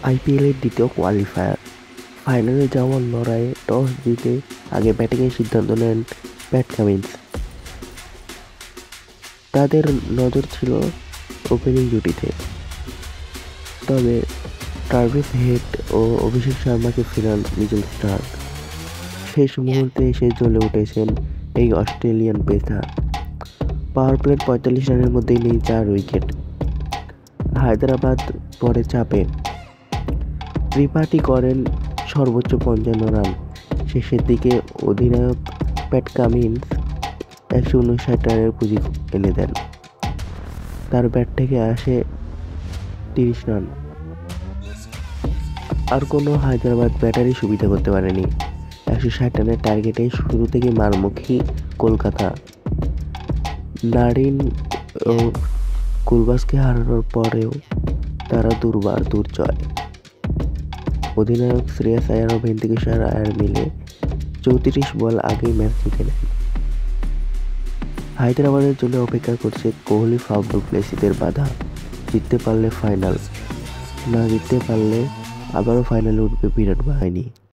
আইপিএলের দ্বিতীয় কোয়ালিফায়ার ফাইনালে যাওয়ার লড়াইয়ে টস জিতে আগে ব্যাটিংয়ের সিদ্ধান্ত নেন প্যাট কামিন্স। তাদের নজর ছিল ওপেনিং জুটিতে, তবে ট্রাভিস হেড ও অভিষেক শর্মাকে ফেরান মিচেল স্টার্ক। শেষ মুহূর্তে এসে জ্বলে উঠেছেন এই অস্ট্রেলিয়ান পেসার। পাওয়ার প্লের ৪৫ রানের মধ্যেই নেই ৪ উইকেট। হায়দরাবাদ পরে চাপে, ত্রিপাঠী করেন সর্বোচ্চ ৫৫ রান। শেষের দিকে অধিনায়ক প্যাট কামিন্স ১৫৯ রানের পুঁজি এনে দেন। তার ব্যাট থেকে আসে ৩০ রান। আর কোনো হায়দরাবাদ ব্যাটারই সুবিধা করতে পারেনি। ১৬০ রানের টার্গেটে শুরু থেকে মারমুখী কলকাতা। নারিন ও কুলবাসকে হারানোর পরেও তারা দুর্বার দুর্জয়। অধিনায়ক শ্রেয়াস আয়ার ও ভেঙ্কটেশ্বর আয়ার মিলে ৩৪ বল আগেই ম্যাচ জিতে নেন। হায়দরাবাদের জন্য অপেক্ষা করছে কোহলি ফাউল প্লেসিদের বাধা। জিততে পারলে ফাইনাল, না জিততে পারলে আবারও ফাইনালে উঠবে বিরাট বাহিনী।